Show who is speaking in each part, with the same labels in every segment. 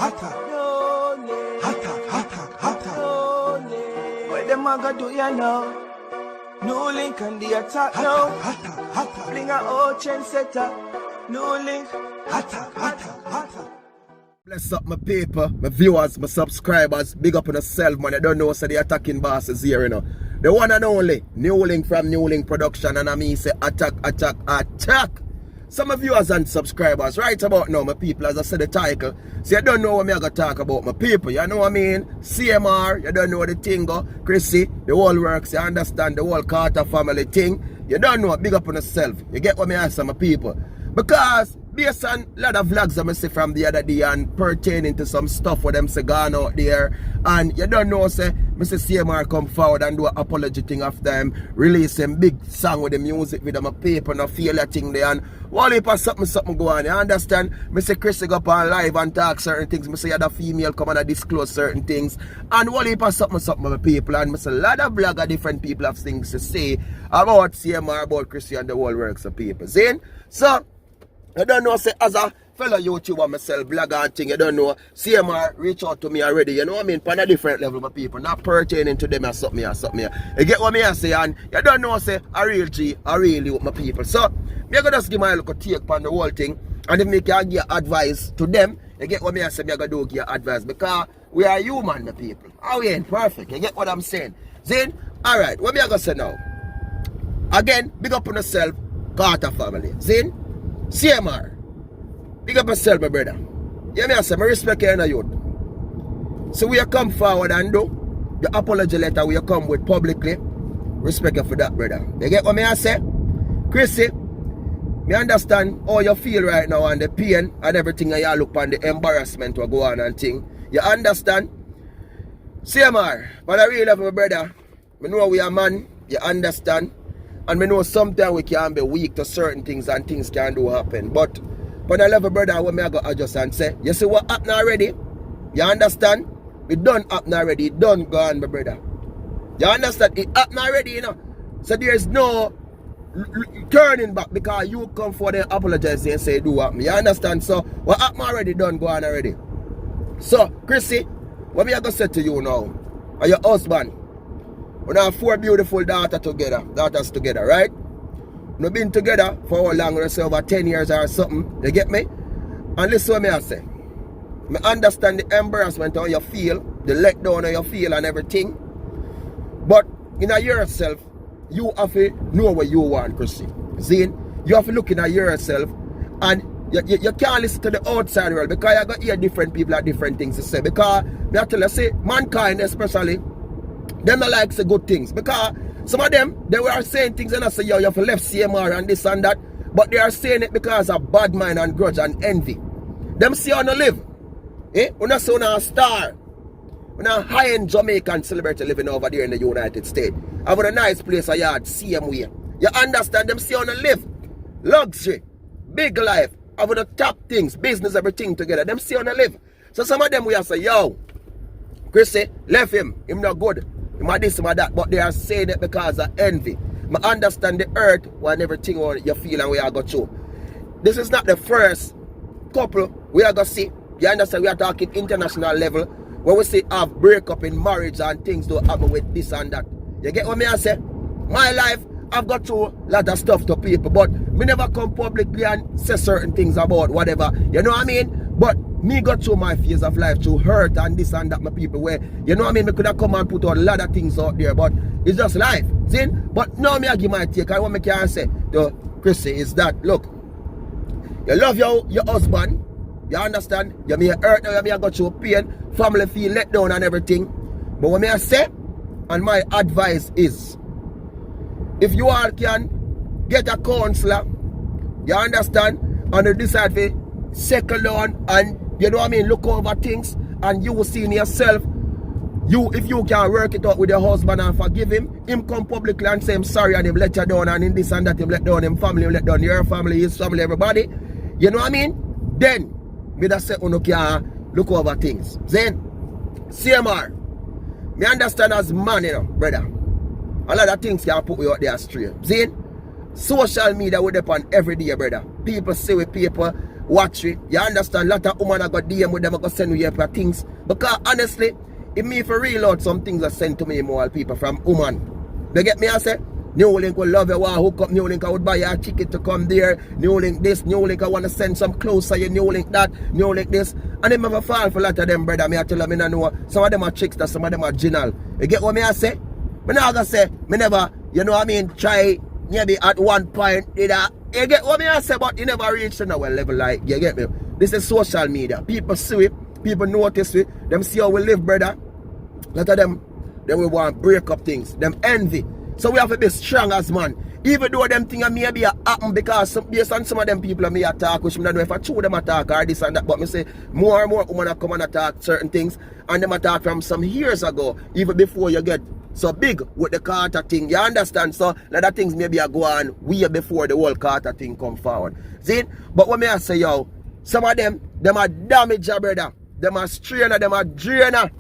Speaker 1: What them a go do ya now? NEWLINK on the attack now. Bring a old trendsetter. NEWLINK.
Speaker 2: Bless up my people, my viewers, my subscribers. Big up on yourself, man. I don't know, so the attacking boss is here, you know. The one and only NEWLINK from NEWLINK Production, and I mean say attack. Some of viewers and subscribers, right about now, my people, as I said the title, so you don't know what me I gonna talk about my people, you know what I mean? CMR, you don't know the thing go, Crissy, the whole works, you understand the whole Carter family thing, you don't know, big up on yourself, you get what me ask my people. Because based on a lot of vlogs that I see from the other day and pertaining to some stuff with them say gone out there, and you don't know, say Mr. CMR come forward and do an apology thing after them releasing big song with the music with them a paper and feel that thing there, and all heap of something go on, you understand? Mr. Crissy go up on live and talk certain things, Mr. other female come and disclose certain things, and all heap of something with people, and Mr. a lot of vlogger different people have things to say about CMR, about Crissy and the whole works of people. See? So I don't know, say, as a fellow YouTuber myself, blogger and thing, you don't know, CMR reach out to me already, you know what I mean, on a different level of people, not pertaining to them or something. You get what me I say, and you don't know, say, a real G, a real you with my people. So, me I gonna just give my little take on the whole thing, and if me can give advice to them, you get what me I say, me I gonna do give advice, because we are human, the people. Oh, we ain't perfect, you get what I'm saying? Then, alright, what me I gonna say now? Again, big up on yourself, Carter family. Then, CMR, big up yourself, my brother. You know, I say, I respect you and youth. So we come forward and do the apology letter we come with publicly. Respect you for that, brother. You get what I say? Crissy, me understand how you feel right now and the pain and everything, and you look on the embarrassment will go on and thing. You understand? CMR, but I really love my brother. I know we are man, you understand? And we know sometimes we can be weak to certain things and things can do happen. But when I love a brother, when I go adjust and say, you see what happened already? You understand? It done happen already. It done gone, my brother. You understand? It happened already, you know. So there's no turning back because you come for the apologize and say do happen. You understand? So what happened already done gone already. So, Crissy, what me I gonna say to you now? Are your husband? We have 4 beautiful daughters together, right? We've been together for how long? We say over 10 years or something. You get me? And listen what me I say. I understand the embarrassment how you feel, the letdown how you feel and everything. But in yourself, you have to know what you want, Crissy. See? You have to look in yourself, and you can't listen to the outside world because you got to hear different people have different things to say. Because I tell you, say, mankind especially, them not like say good things, because some of them, they were saying things and I say, yo, you have left CMR and this and that, but they are saying it because of bad mind and grudge and envy. Them see how no live. We're not saying a star. We're not high-end Jamaican celebrity living over there in the United States. Have a nice place a yard, same way. You understand? Them see how no live. Luxury, big life, have the top things, business, everything together. Them see how no live. So some of them we have say, yo, Crissy, left him not good. Him this, him that, but they are saying it because of envy. I understand the hurt and everything you feel and we are going through. This is not the first couple we are going to see. You understand? We are talking international level where we see have breakup in marriage and things don't happen with this and that. You get what I say? My life, I've got through a lot of stuff to people, but me never come publicly and say certain things about whatever. You know what I mean? But me got through my phase of life through hurt and this and that, my people, where, you know what I mean, me could have come and put out a lot of things out there, but it's just life, see? But now me I give my take, and what me can say to Crissy is that, look, you love your husband, you understand, you may hurt, you may go through pain, family feel let down and everything, but what me I say, and my advice is, if you all can get a counselor, you understand, and you decide to settle down and, you know what I mean, look over things, and you will see in yourself, if you can work it out with your husband and forgive him come publicly and say I'm sorry and him let you down and in this and that, him let down him family, him let down your family, his family, everybody, you know what I mean? Then, me that say you can look over things. Then, CMR, me understand as man, you know, brother, a lot of things can put you out there straight. See? Social media with upon every day, brother. People see with people watch it. You understand? Lot of women I got DM with them, I got send you for things. Because honestly, if me for real out some things are sent to me more people from woman. They get me, I say? NEWLINK will love you, want to hook up NEWLINK, I would buy you a ticket to come there. NEWLINK this, NEWLINK I want to send some clothes to you, NEWLINK that, NEWLINK this. And they never fall for a lot of them, brother. Me I tell them, I know some of them are chicks, that some of them are Gyal. You get what me I say? Me not gonna say, me never, you know what I mean, try maybe at one point, you get what me I say, but you never reach to no level like, you get me? This is social media. People see it, people notice it, them see how we live, brother. A lot of them will want to break up things, them envy. So we have to be strong as man. Even though them things may be happen because based on some of them people may attack, which I don't know if I true them attack or this and that, but me say more and more women come and attack certain things, and them attack from some years ago, even before you get so big with the Carter thing. You understand? So a lot of things maybe are go on way before the whole Carter thing come forward. See? But what me I say, yo, some of them are damage, brother. Them are strainer, them are drainer.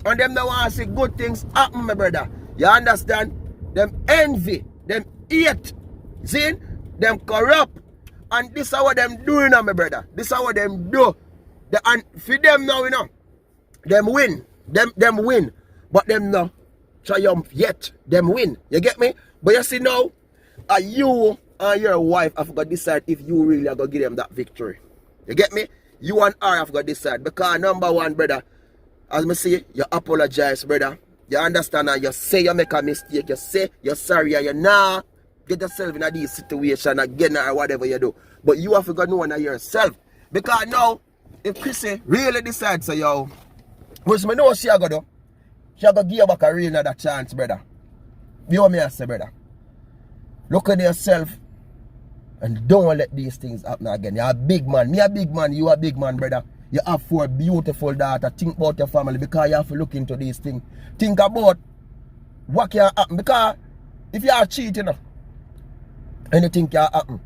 Speaker 2: And them don't want to see good things happen, my brother. You understand? Them envy, them hate, see? Them corrupt. And this is what them doing now, my brother. This is what them do. And for them now, you know, them win. Them win. But them no triumph yet. Them win. You get me? But you see now, you and your wife have got to decide if you really are going to give them that victory. You get me? You and her have got to decide. Because number one, brother, as me say, you apologize, brother. You understand, and you say you make a mistake, you say you're sorry, and you nah get yourself in a this situation again or whatever you do. But you have to go know yourself. Because now, if Crissy really decides, so yo, which me know she a go do, she a go give you back a real another chance, brother. You know what me I say, brother? Look at yourself and don't let these things happen again. You're a big man. Me a big man, you a big man, brother. You have 4 beautiful daughters. Think about your family because you have to look into these things. Think about what can happen. Because if you are cheating, anything can happen.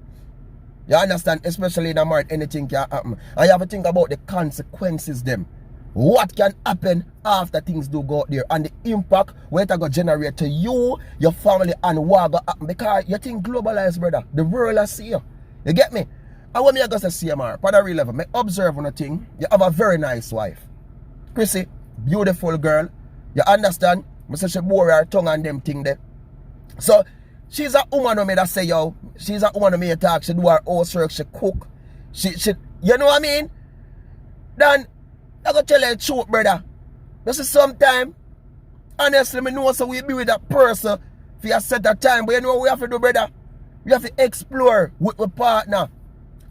Speaker 2: You understand? Especially in a marriage, anything can happen. And you have to think about the consequences them. What can happen after things do go out there. And the impact where it going to generate to you, your family, and what going to happen. Because you think globalized, brother. The world has see you. You get me? And when I go to CMR, for the real level, I observe on a thing, you have a very nice wife. Crissy, beautiful girl. You understand? I say she bore her tongue and them thing there. So, she's a woman who me that say, yo, she's a woman who me talk, she do her housework, she cook. She, you know what I mean? Then, I go tell her the truth, brother. This is sometime, honestly, I know so we be with that person for a set of time, but you know what we have to do, brother? We have to explore with our partner.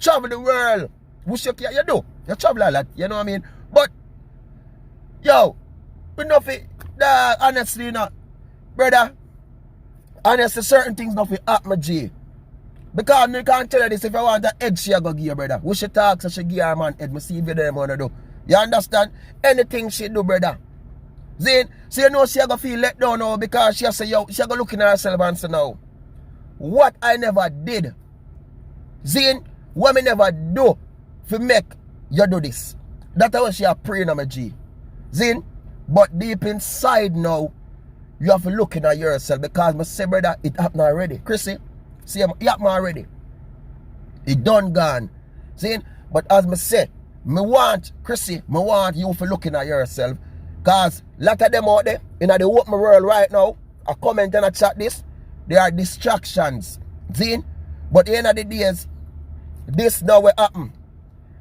Speaker 2: Travel the world. Which you do. You travel a lot. You know what I mean? But, yo, we know for that, honestly, you know, brother, honestly, certain things not for happen, G. Because I can't tell you this, if I want an egg, she go give you, brother. We should talk, so she give her man head. I see if you them want to do. You understand? Anything she do, brother. Zane, so you know she go feel let down now because she say, yo, she go looking at herself and say, now, what I never did, Zane, what me never do to make you do this. That's how she a praying on my G. Zin, but deep inside now, you have to look at yourself because I say, brother, it happened already. Crissy, see, it happened already. It done gone. See, but as I say, me want, Crissy, me want you to look at yourself because a lot of them out there in the open world right now, I comment and I chat this, there are distractions. See, but at the end of the days, this now will happen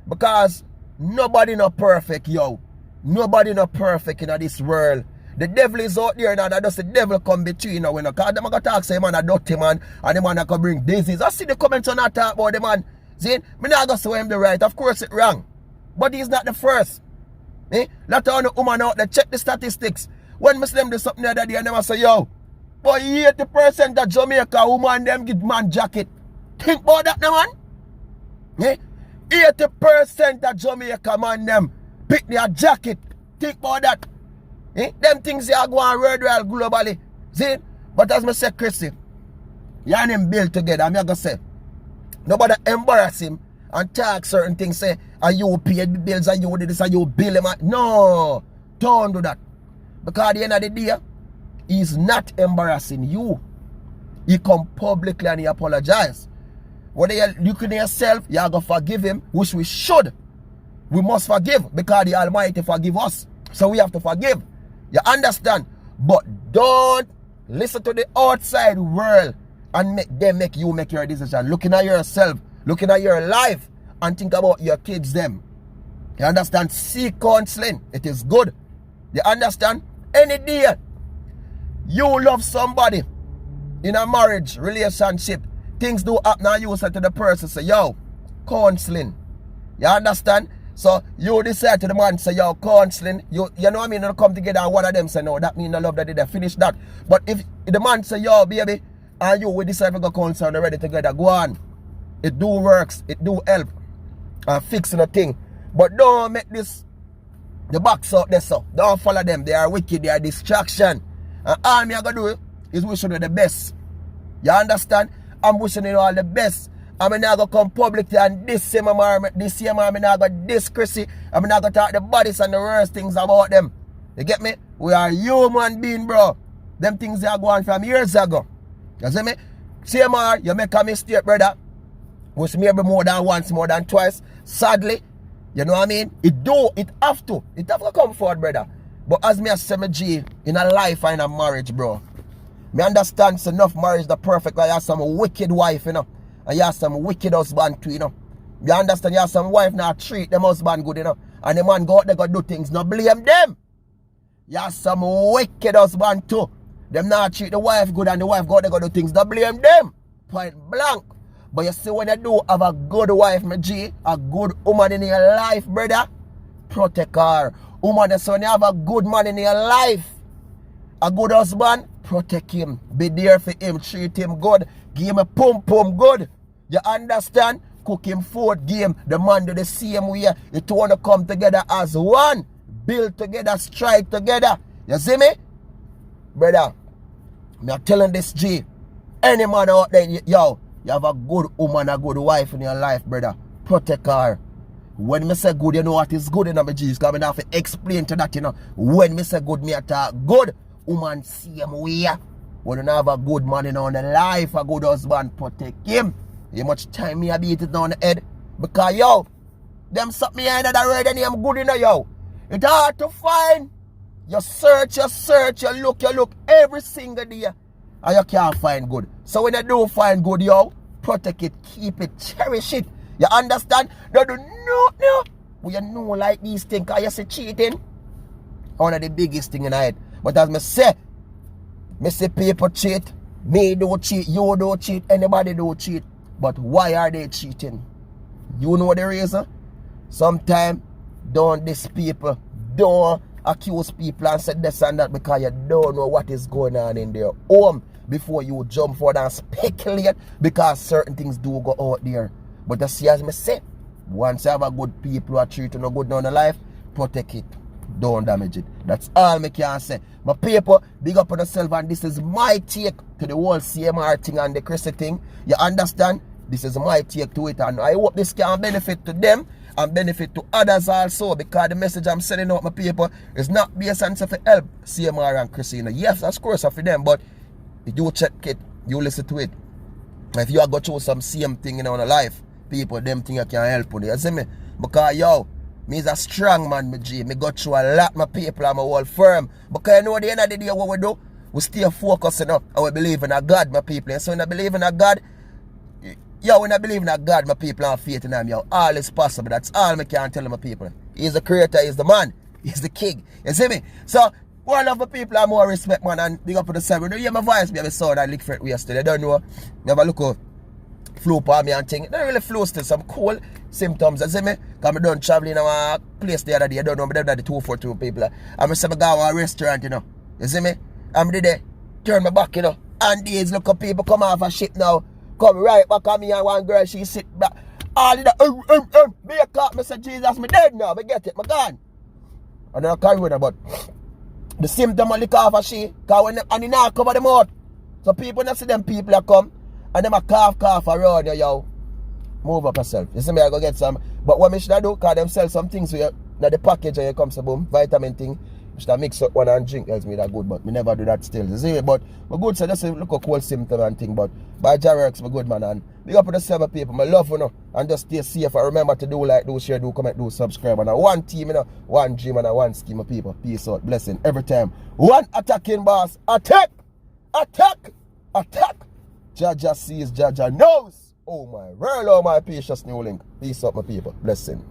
Speaker 2: because nobody not perfect, yo. Nobody not perfect in this world. The devil is out there now. That does the devil come between now. Because them going to talk say man a dirty man and the man that can bring disease. I see the comments on that talk about the man. See, me not going to say him the right. Of course it's wrong. But he's not the first. Lot of the woman out there check the statistics. When Muslim do something the other day and them say, yo, boy, 80% of Jamaica woman them get man jacket. Think about that now, man. 80% of Jamaica man them pick their jacket. Think about that. Them things they are going worldwide globally. See? But as I say, Crissy, you and him build together. I'm going to say, nobody embarrass him and talk certain things. Say, are you paid the bills? Are you did this? Are you bill him? No. Don't do that. Because at the end of the day, he's not embarrassing you. He come publicly and he apologize. Whether you're looking at yourself, you're going to forgive him, which we should. We must forgive because the Almighty forgive us. So we have to forgive. You understand? But don't listen to the outside world and make you make your decision. Looking at yourself, looking at your life, and think about your kids them. You understand? Seek counseling. It is good. You understand? Any day you love somebody in a marriage, relationship, things do happen and you say to the person, say, yo, counseling. You understand? So you decide to the man, say, yo, counseling. You know what I mean? They come together and one of them say, no, that means the love that they finish that. But if the man say, yo, baby, and you will decide to go counsel and ready together, go on. It do works. It do help. Fixing a thing. But don't make this the box out there, so. Don't follow them. They are wicked. They are distraction. And all me I going to do is wishing you the best. You understand? I'm wishing you all the best. I'm not going to come publicly and this same man, I'm not going to this Crissy. I'm not going to talk the bodies and the worst things about them. You get me? We are human beings, bro. Them things they are going from years ago. You see me? Same man, you make a mistake, brother. Which maybe more than once, more than twice. Sadly, you know what I mean? It have to come forward, brother. But as me as say, G, in a life and in a marriage, bro, me understand it's enough marriage the perfect. Like you have some wicked wife, you know, and you have some wicked husband too, you know. You understand? You have some wife now treat them husband good, you know, and the man go out there go do things, no blame them. You have some wicked husband too. Them not treat the wife good and the wife go out there go do things, no blame them. Point blank. But you see when you do have a good wife, my G, a good woman in your life, brother, protect her. Woman, so when you have a good man in your life, a good husband, protect him. Be there for him, treat him good, give him a pum good. You understand? Cook him food, give him the man do the same way. You two want to come together as one. Build together, strike together. You see me? Brother, I'm telling this G, any man out there, yo, you have a good woman, a good wife in your life, brother. Protect her. When me say good, you know what is good in my G's. Because I have to explain to that, you know. When me say good, me talk good. Woman same way. When you have a good man in the life, a good husband, protect him. You much time me I beat it down the head. Because yo, them suck me in that red and I'm good in yo. It's hard to find. You search, you look every single day. And you can't find good. So when you do find good, yo, protect it, keep it, cherish it. You understand? Don't do no. We know like these things, because you see cheating. One of the biggest thing in the head. But as me say people cheat. Me don't cheat, you don't cheat, anybody don't cheat. But why are they cheating? You know the reason? Sometimes don't diss people. Don't accuse people and say this and that because you don't know what is going on in their home before you jump forward and speculate, because certain things do go out there. But you see, as me say, once you have a good people who are treating you good down the life, protect it. Don't damage it. That's all me can say. My people, big up on yourself, and this is my take to the whole CMR thing and the Crissy thing. You understand? This is my take to it, and I hope this can benefit to them and benefit to others also, because the message I'm sending out, my people, is not based on for help CMR and Crissy. You know, yes, of course, for them, but if you check it, you listen to it. If you are going through some same thing in our life, people, them thing you can help with. You see me? Because yo, me is a strong man, my G. Me go through a lot, my people, and my whole firm. Because you know, at the end of the day, what we do, we stay focused enough, and we believe in a God, my people. And so when I believe in a God, yo, when I believe in a God, my people have faith in him, yo, all is possible. That's all me can tell my people. He's the creator, he's the man, he's the king. You see me? So, one of the people have more respect, man, and big up for the seven. You hear my voice, me have a sound and lick for it yesterday. I don't know. Never look up. Flu on me and thing. Not really flu, still some cold symptoms. You see me? Because I done traveling in a place the other day. I don't know, but they're the 242 people. And I say I go to a restaurant, you know. You see me? I'm there, turn my back, you know. And these look up people come off a ship now. Come right back on me and one girl, she sit back. All of that, be a cop, me say, Jesus, me dead now. Me get it, me gone. And then I carry with her, but the symptom of lick off of she, because when and he not cover them out. So people not see them people that come and them a cough around you, yo. Move up yourself. You see me, I go get some. But what me should I do, because them sell some things for you, now the package and you come to boom, vitamin thing. Just to mix up one and drink else me that good, but me never do that still. You see, but my good so just look a cool symptom and thing, but by Jarrex, my good man, and big up to the 7 people, my love you know, and just stay safe and remember to do like, do share, do comment, do subscribe, and one team, you know, one dream and one scheme of people. Peace out, blessing every time. One attacking boss, attack, attack, attack. Jaja sees, Jaja knows. Oh my, real, oh my precious NEWLINK. Peace out, my people, blessing.